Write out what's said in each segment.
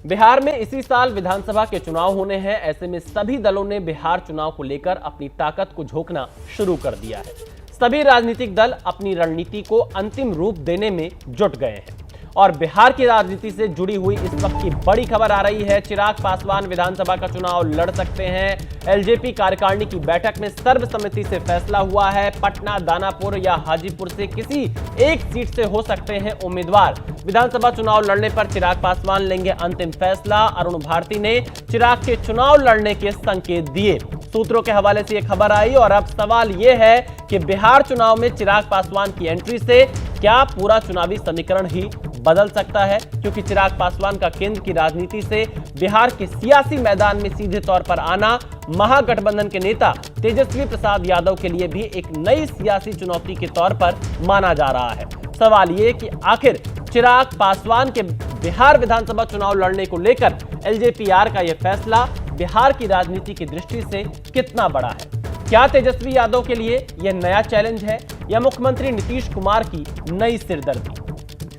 बिहार में इसी साल विधानसभा के चुनाव होने हैं। ऐसे में सभी दलों ने बिहार चुनाव को लेकर अपनी ताकत को झोंकना शुरू कर दिया है। सभी राजनीतिक दल अपनी रणनीति को अंतिम रूप देने में जुट गए हैं और बिहार की राजनीति से जुड़ी हुई इस वक्त की बड़ी खबर आ रही है। चिराग पासवान विधानसभा का चुनाव लड़ सकते हैं। एलजेपी कार्यकारिणी की बैठक में सर्वसम्मति से फैसला हुआ है। पटना, दानापुर या हाजीपुर से किसी एक सीट से हो सकते हैं उम्मीदवार। विधानसभा चुनाव लड़ने पर चिराग पासवान लेंगे अंतिम फैसला। अरुण भारती ने चिराग के चुनाव लड़ने के संकेत दिए। सूत्रों के हवाले से यह खबर आई और अब सवाल यह है कि बिहार चुनाव में चिराग पासवान की एंट्री से क्या पूरा चुनावी समीकरण ही बदल सकता है, क्योंकि चिराग पासवान का केंद्र की राजनीति से बिहार के सियासी मैदान में सीधे तौर पर आना महागठबंधन के नेता तेजस्वी प्रसाद यादव के लिए भी एक नई सियासी चुनौती के तौर पर माना जा रहा है। सवाल यह कि आखिर चिराग पासवान के बिहार विधानसभा चुनाव लड़ने को लेकर एलजेपीआर का यह फैसला बिहार की राजनीति की दृष्टि से कितना बड़ा है। क्या तेजस्वी यादव के लिए यह नया चैलेंज है या मुख्यमंत्री नीतीश कुमार की नई सिरदर्दी?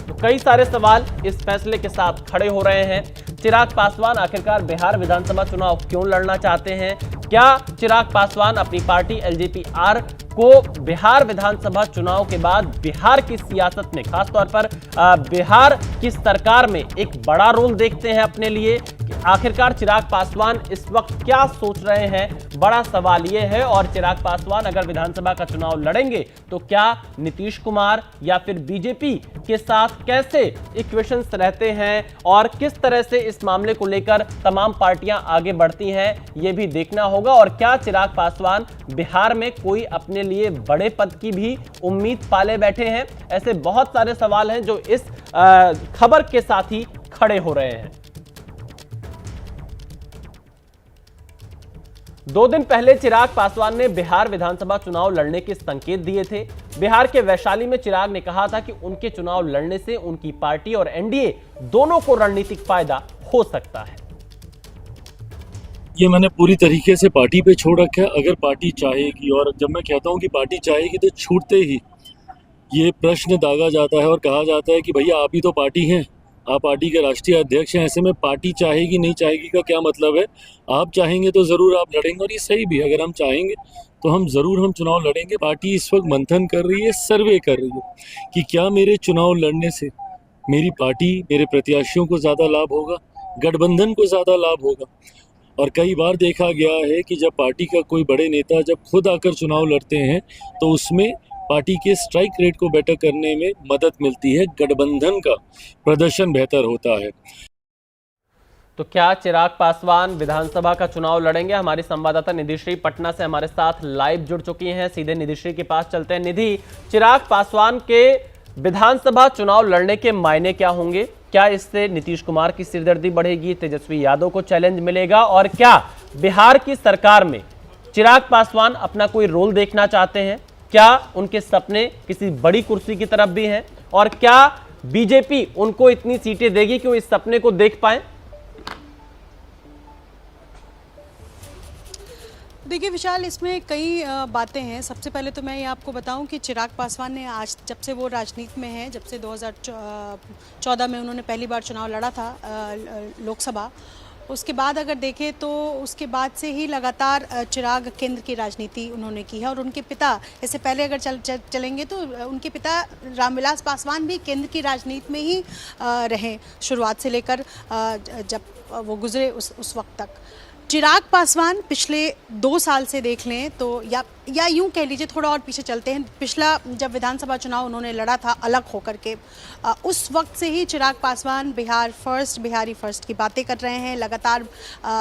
तो कई सारे सवाल इस फैसले के साथ खड़े हो रहे हैं। चिराग पासवान आखिरकार बिहार विधानसभा चुनाव क्यों लड़ना चाहते हैं? क्या चिराग पासवान अपनी पार्टी एलजेपीआर को बिहार विधानसभा चुनाव के बाद बिहार की सियासत में, खासतौर पर बिहार की सरकार में एक बड़ा रोल देखते हैं अपने लिए? आखिरकार चिराग पासवान इस वक्त क्या सोच रहे हैं, बड़ा सवाल यह है। और चिराग पासवान अगर विधानसभा का चुनाव लड़ेंगे तो क्या नीतीश कुमार या फिर बीजेपी के साथ कैसे इक्वेशंस रहते हैं और किस तरह से इस मामले को लेकर तमाम पार्टियां आगे बढ़ती हैं, यह भी देखना होगा। और क्या चिराग पासवान बिहार में कोई अपने लिए बड़े पद की भी उम्मीद पाले बैठे हैं? ऐसे बहुत सारे सवाल हैं जो इस खबर के साथ ही खड़े हो रहे हैं। 2 दिन पहले चिराग पासवान ने बिहार विधानसभा चुनाव लड़ने के संकेत दिए थे। बिहार के वैशाली में चिराग ने कहा था कि उनके चुनाव लड़ने से उनकी पार्टी और एनडीए दोनों को रणनीतिक फायदा हो सकता है। ये मैंने पूरी तरीके से पार्टी पे छोड़ रखा है। अगर पार्टी चाहेगी, और जब मैं कहता हूँ कि पार्टी चाहेगी तो छूटते ही ये प्रश्न दागा जाता है और कहा जाता है कि भैया आप ही तो पार्टी हैं, आप पार्टी के राष्ट्रीय अध्यक्ष हैं। ऐसे में पार्टी चाहेगी नहीं चाहेगी का क्या मतलब है? आप चाहेंगे तो ज़रूर आप लड़ेंगे, और ये सही भी है। अगर हम चाहेंगे तो हम चुनाव लड़ेंगे। पार्टी इस वक्त मंथन कर रही है, सर्वे कर रही है कि क्या मेरे चुनाव लड़ने से मेरी पार्टी, मेरे प्रत्याशियों को ज़्यादा लाभ होगा, गठबंधन को ज़्यादा लाभ होगा। और कई बार देखा गया है कि जब पार्टी का कोई बड़े नेता जब खुद आकर चुनाव लड़ते हैं तो उसमें पार्टी के स्ट्राइक रेट को बेटर करने में मदद मिलती है, गठबंधन का प्रदर्शन बेहतर होता है। तो क्या चिराग पासवान विधानसभा का चुनाव लड़ेंगे? हमारी संवाददाता निधि श्री पटना से हमारे साथ लाइव जुड़ चुकी हैं। सीधे निधि श्री के पास चलते हैं। निधि, चिराग पासवान के विधानसभा चुनाव लड़ने के मायने क्या होंगे? क्या इससे नीतीश कुमार की सिरदर्दी बढ़ेगी, तेजस्वी यादव को चैलेंज मिलेगा, और क्या बिहार की सरकार में चिराग पासवान अपना कोई रोल देखना चाहते हैं? क्या उनके सपने किसी बड़ी कुर्सी की तरफ भी हैं? और क्या बीजेपी उनको इतनी सीटें देगी कि वो इस सपने को देख पाए? देखिए विशाल, इसमें कई बातें हैं। सबसे पहले तो मैं ये आपको बताऊं कि चिराग पासवान ने आज, जब से वो राजनीति में है, जब से 2014 में उन्होंने पहली बार चुनाव लड़ा था लोकसभा, उसके बाद अगर देखें तो उसके बाद से ही लगातार चिराग केंद्र की राजनीति उन्होंने की है। और उनके पिता, इससे पहले अगर चलेंगे तो उनके पिता रामविलास पासवान भी केंद्र की राजनीति में ही रहे, शुरुआत से लेकर जब वो गुजरे उस वक्त तक। चिराग पासवान पिछले 2 साल से देख लें तो या यूं कह लीजिए, थोड़ा और पीछे चलते हैं, पिछला जब विधानसभा चुनाव उन्होंने लड़ा था अलग होकर के, उस वक्त से ही चिराग पासवान बिहारी फर्स्ट की बातें कर रहे हैं, लगातार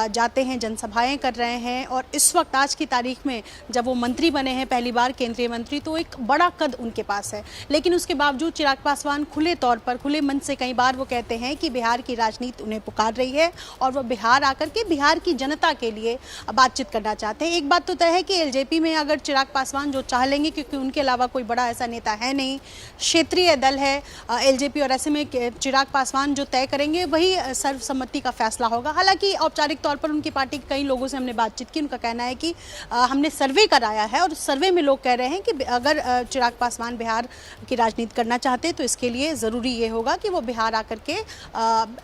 जाते हैं, जनसभाएं कर रहे हैं। और इस वक्त आज की तारीख में जब वो मंत्री बने हैं पहली बार, केंद्रीय मंत्री, तो एक बड़ा कद उनके पास है। लेकिन उसके बावजूद चिराग पासवान खुले तौर पर, खुले मन से कई बार वो कहते हैं कि बिहार की राजनीति उन्हें पुकार रही है और वो बिहार आकर के बिहार की जनता के लिए बातचीत करना चाहते हैं। एक बात तो तय है कि एलजेपी में अगर अगर चिराग पासवान जो चाह लेंगे, क्योंकि उनके अलावा कोई बड़ा ऐसा नेता है नहीं, क्षेत्रीय दल है एलजेपी, और ऐसे में चिराग पासवान जो तय करेंगे वही सर्वसम्मति का फैसला होगा। हालांकि औपचारिक तौर पर उनकी पार्टी के कई लोगों से हमने बातचीत की, उनका कहना है कि हमने सर्वे कराया है और सर्वे में लोग कह रहे हैं कि अगर चिराग पासवान बिहार की राजनीति करना चाहते हैं तो इसके लिए ज़रूरी ये होगा कि वो बिहार आकर के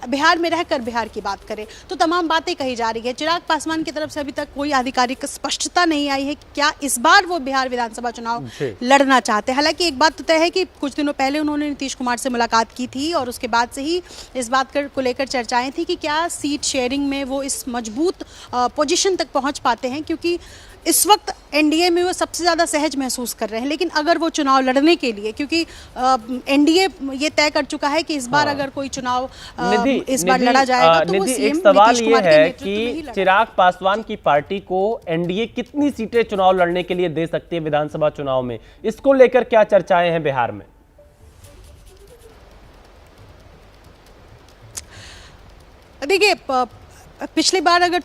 बिहार में रहकर बिहार की बात करें। तो तमाम बातें कही जा रही है। चिराग पासवान की तरफ से अभी तक कोई आधिकारिक स्पष्टता नहीं आई है कि क्या इस बार वो बिहार विधानसभा चुनाव लड़ना चाहते हैं। हालांकि एक बात तो तय है कि कुछ दिनों पहले उन्होंने नीतीश कुमार से मुलाकात की थी और उसके बाद से ही इस बात को लेकर चर्चाएं थी कि क्या सीट शेयरिंग में वो इस मजबूत पोजीशन तक पहुंच पाते हैं, क्योंकि इस वक्त एनडीए में वो सबसे ज़्यादा सहज महसूस कर रहे हैं। लेकिन अगर वो चुनाव लड़ने के लिए, क्योंकि एनडीए ये तय कर चुका है कि इस बार अगर कोई चुनाव इस बार लड़ा जाएगा तो वो सीएम एक सवाल ये है कि चिराग पासवान की पार्टी को एनडीए कितनी सीटें चुनाव लड़ने के लिए दे सकती है विधानसभा चुनाव में, इसको लेकर क्या चर्चाएं हैं बिहार में? देखिए, पिछली बार अगर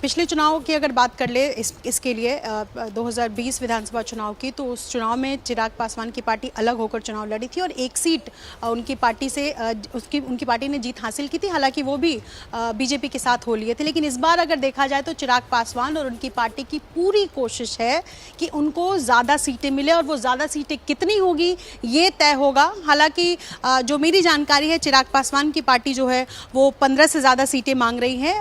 पिछले चुनाव की अगर बात कर ले इसके लिए 2020 विधानसभा चुनाव की, तो उस चुनाव में चिराग पासवान की पार्टी अलग होकर चुनाव लड़ी थी और एक सीट उनकी पार्टी से उनकी पार्टी ने जीत हासिल की थी। हालांकि वो भी बीजेपी के साथ हो लिए थे। लेकिन इस बार अगर देखा जाए तो चिराग पासवान और उनकी पार्टी की पूरी कोशिश है कि उनको ज़्यादा सीटें मिले, और वो ज़्यादा सीटें कितनी होगी ये तय होगा। हालांकि जो मेरी जानकारी है, चिराग पासवान की पार्टी जो है वो 15 से ज़्यादा सीटें मांग रही है।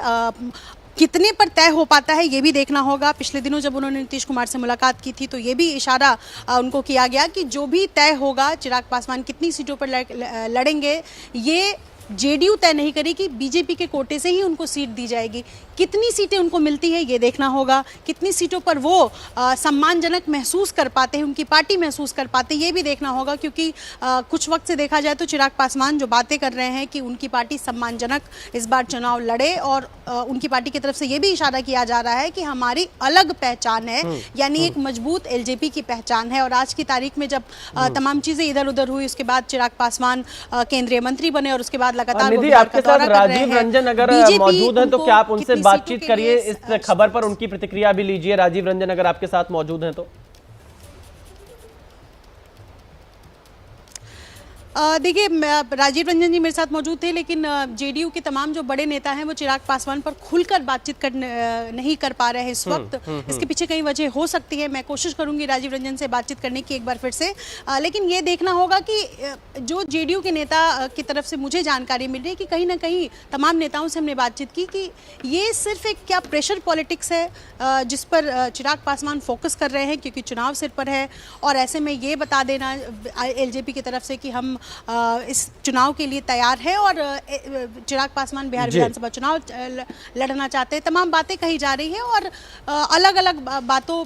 कितने पर तय हो पाता है ये भी देखना होगा। पिछले दिनों जब उन्होंने नीतीश कुमार से मुलाकात की थी तो ये भी इशारा उनको किया गया कि जो भी तय होगा, चिराग पासवान कितनी सीटों पर लड़ेंगे ये जेडीयू तय नहीं करेगी, बीजेपी के कोटे से ही उनको सीट दी जाएगी। कितनी सीटें उनको मिलती है ये देखना होगा, कितनी सीटों पर वो सम्मानजनक महसूस कर पाते हैं, उनकी पार्टी महसूस कर पाते हैं ये भी देखना होगा। क्योंकि कुछ वक्त से देखा जाए तो चिराग पासवान जो बातें कर रहे हैं कि उनकी पार्टी सम्मानजनक इस बार चुनाव लड़े, और उनकी पार्टी की तरफ से ये भी इशारा किया जा रहा है कि हमारी अलग पहचान है, यानी एक मजबूत एलजेपी की पहचान है। और आज की तारीख में जब तमाम चीज़ें इधर उधर हुई, उसके बाद चिराग पासवान केंद्रीय मंत्री बने और उसके बाद लगातार निधि, आपके साथ राजीव रंजन अगर मौजूद हैं तो क्या आप उनसे बातचीत करिए, इस खबर पर उनकी प्रतिक्रिया भी लीजिए। राजीव रंजन अगर आपके साथ मौजूद हैं तो देखिए, राजीव रंजन जी मेरे साथ मौजूद थे, लेकिन जेडीयू के तमाम जो बड़े नेता हैं वो चिराग पासवान पर खुलकर बातचीत नहीं कर पा रहे हैं इस वक्त। इसके पीछे कई वजह हो सकती है। मैं कोशिश करूंगी राजीव रंजन से बातचीत करने की एक बार फिर से, लेकिन ये देखना होगा कि जो जेडीयू के नेता की तरफ से मुझे जानकारी मिल रही है कि कहीं ना कहीं तमाम नेताओं से हमने बातचीत की कि ये सिर्फ एक क्या प्रेशर पॉलिटिक्स है जिस पर चिराग पासवान फोकस कर रहे हैं, क्योंकि चुनाव सिर पर है। और ऐसे में ये बता देना एलजेपी की तरफ से कि हम इस चुनाव के लिए तैयार है और चिराग पासवान बिहार विधानसभा चुनाव लड़ना चाहते हैं। तमाम बातें कही जा रही है और अलग अलग बातों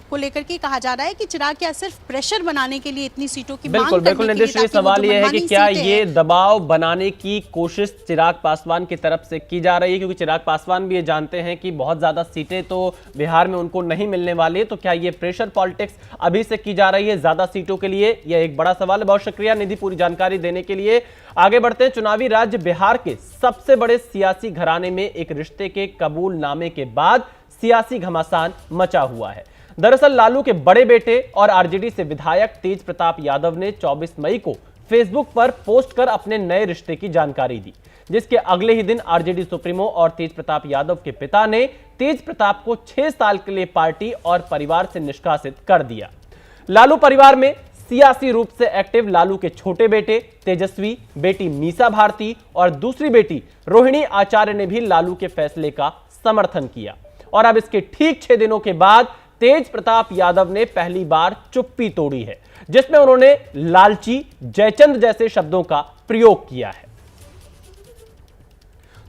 को लेकर के कहा जा रहा है कि चिराग क्या सिर्फ प्रेशर बनाने के लिए इतनी सीटों की मांग करने के लिए, निदेश, सवाल यह है कि क्या ये दबाव बनाने की कोशिश चिराग पासवान की तरफ से की जा रही है, क्योंकि चिराग पासवान भी ये जानते हैं कि बहुत ज्यादा सीटें तो बिहार में उनको नहीं मिलने वाली है, तो क्या ये प्रेशर पॉलिटिक्स अभी से की जा रही है ज्यादा सीटों के लिए? यह एक बड़ा सवाल है। बहुत शुक्रिया निधि पूरी जानकारी देने के लिए। आगे बढ़ते हैं। चुनावी राज्य बिहार के सबसे बड़े सियासी घराने में एक रिश्ते के कबूलनामे के बाद सियासी घमासान मचा हुआ है। दरअसल लालू के बड़े बेटे और आरजेडी से विधायक तेज प्रताप यादव ने 24 मई को फेसबुक पर पोस्ट कर अपने नए रिश्ते की जानकारी दी, जिसके अगले ही दिन आरजेडी सुप्रीमो और तेज प्रताप यादव के पिता ने तेज प्रताप को 6 साल के लिए पार्टी और परिवार से निष्कासित कर दिया। लालू परिवार में सियासी रूप से एक्टिव लालू के छोटे बेटे तेजस्वी, बेटी मीसा भारती और दूसरी बेटी रोहिणी आचार्य ने भी लालू के फैसले का समर्थन किया। और अब इसके ठीक 6 दिनों के बाद तेज प्रताप यादव ने पहली बार चुप्पी तोड़ी है, जिसमें उन्होंने लालची, जयचंद जैसे शब्दों का प्रयोग किया है।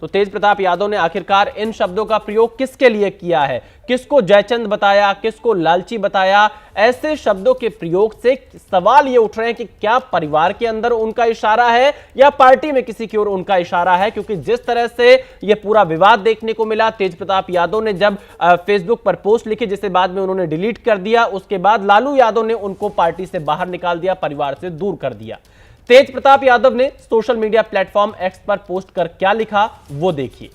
तो तेज प्रताप यादव ने आखिरकार इन शब्दों का प्रयोग किसके लिए किया है? किसको जयचंद बताया, किसको लालची बताया? ऐसे शब्दों के प्रयोग से सवाल ये उठ रहे हैं कि क्या परिवार के अंदर उनका इशारा है या पार्टी में किसी की ओर उनका इशारा है? क्योंकि जिस तरह से ये पूरा विवाद देखने को मिला, तेज प्रताप यादव ने जब फेसबुक पर पोस्ट लिखी जिसे बाद में उन्होंने डिलीट कर दिया, उसके बाद लालू यादव ने उनको पार्टी से बाहर निकाल दिया, परिवार से दूर कर दिया। तेज प्रताप यादव ने सोशल मीडिया प्लेटफॉर्म एक्स पर पोस्ट कर क्या लिखा वो देखिए।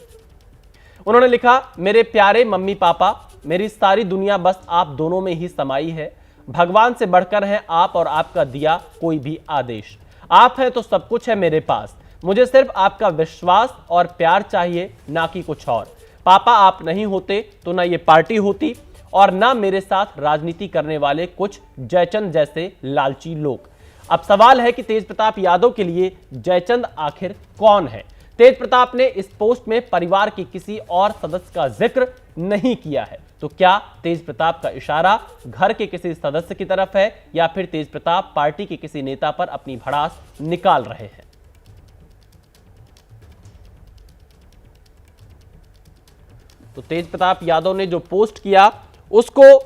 उन्होंने लिखा, मेरे प्यारे मम्मी पापा, मेरी सारी दुनिया बस आप दोनों में ही समाई है। भगवान से बढ़कर हैं आप और आपका दिया कोई भी आदेश। आप हैं तो सब कुछ है मेरे पास। मुझे सिर्फ आपका विश्वास और प्यार चाहिए, ना कि कुछ और। पापा आप नहीं होते तो ना ये पार्टी होती और ना मेरे साथ राजनीति करने वाले कुछ जयचंद जैसे लालची लोग। अब सवाल है कि तेज प्रताप यादव के लिए जयचंद आखिर कौन है? तेज प्रताप ने इस पोस्ट में परिवार के किसी और सदस्य का जिक्र नहीं किया है। तो क्या तेज प्रताप का इशारा घर के किसी सदस्य की तरफ है या फिर तेज प्रताप पार्टी के किसी नेता पर अपनी भड़ास निकाल रहे हैं? तो तेज प्रताप यादव ने जो पोस्ट किया उसको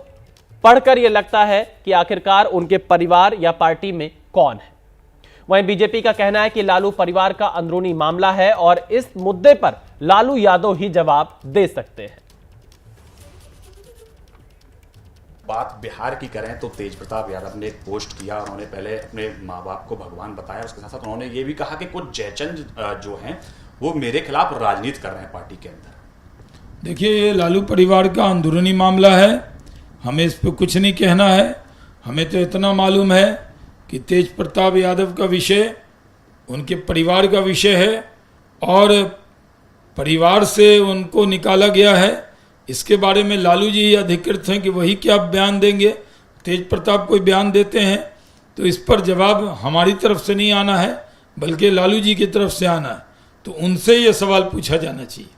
पढ़कर यह लगता है कि आखिरकार उनके परिवार या पार्टी में कौन है। वहीं बीजेपी का कहना है कि लालू परिवार का अंदरूनी मामला है और इस मुद्दे पर लालू यादव ही जवाब दे सकते हैं। बात बिहार की करें तो तेज प्रताप यादव ने एक पोस्ट किया। उन्होंने पहले अपने माँ बाप को भगवान बताया, उसके साथ साथ उन्होंने ये भी कहा कि कुछ जयचंद जो हैं वो मेरे खिलाफ राजनीति कर रहे हैं पार्टी के अंदर। देखिए, ये लालू परिवार का अंदरूनी मामला है, हमें इस पर कुछ नहीं कहना है। हमें तो इतना मालूम है कि तेज प्रताप यादव का विषय उनके परिवार का विषय है और परिवार से उनको निकाला गया है। इसके बारे में लालू जी ही अधिकृत हैं कि वही क्या बयान देंगे। तेज प्रताप कोई बयान देते हैं तो इस पर जवाब हमारी तरफ से नहीं आना है बल्कि लालू जी की तरफ से आना है, तो उनसे ये सवाल पूछा जाना चाहिए।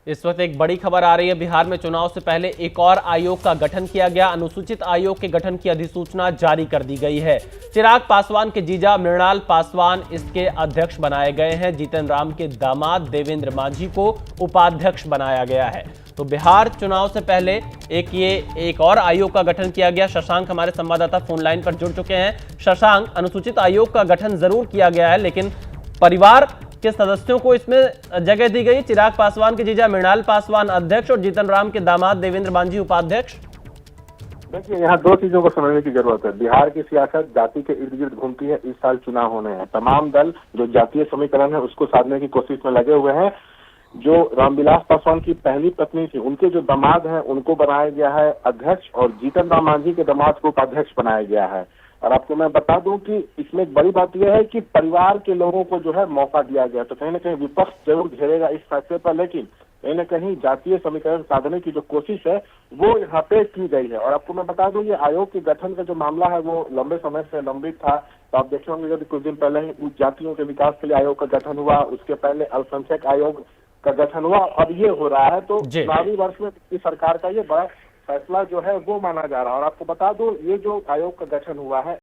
इस वक्त एक बड़ी खबर आ रही है। बिहार में चुनाव से पहले एक और आयोग का गठन किया गया। अनुसूचित आयोग के गठन की अधिसूचना जारी कर दी गई है। चिराग पासवान के जीजा मृणाल पासवान इसके अध्यक्ष बनाए गए हैं। जीतन राम के दामाद देवेंद्र मांझी को उपाध्यक्ष बनाया गया है। तो बिहार चुनाव से पहले एक और आयोग का गठन किया गया। शशांक हमारे संवाददाता फोन लाइन पर जुड़ चुके हैं। शशांक, अनुसूचित आयोग का गठन जरूर किया गया है लेकिन परिवार के सदस्यों को इसमें जगह दी गई। चिराग पासवान के जीजा मृणाल पासवान अध्यक्ष और जीतन राम के दामाद देवेंद्र मांझी उपाध्यक्ष। देखिए, यहाँ दो चीजों को समझने की जरूरत है। बिहार की सियासत जाति के इर्द गिर्द घूमती है। इस साल चुनाव होने हैं, तमाम दल जो जातीय समीकरण है उसको साधने की कोशिश में लगे हुए हैं। जो रामविलास पासवान की पहली पत्नी थी, उनके जो दामाद हैं उनको बनाया गया है अध्यक्ष और जीतन राम मांझी के दामाद को उपाध्यक्ष बनाया गया है। और आपको मैं बता दूं कि इसमें एक बड़ी बात यह है कि परिवार के लोगों को जो है मौका दिया गया। तो कहीं ना कहीं विपक्ष जरूर घेरेगा इस फैसले पर, लेकिन कहीं ना कहीं जातीय समीकरण साधने की जो कोशिश है वो यहाँ पे की गई है। और आपको मैं बता दूं, ये आयोग के गठन का जो मामला है वो लंबे समय से लंबित था। तो आप देखे होंगे, कुछ दिन पहले ही उच्च जातियों के विकास के लिए आयोग का गठन हुआ, उसके पहले अल्पसंख्यक आयोग का गठन हुआ, अब ये हो रहा है। तो चुनावी वर्ष में इस सरकार का ये बड़ा फैसला जो है वो माना जा रहा है। और आपको बता दूं, ये जो आयोग का गठन हुआ है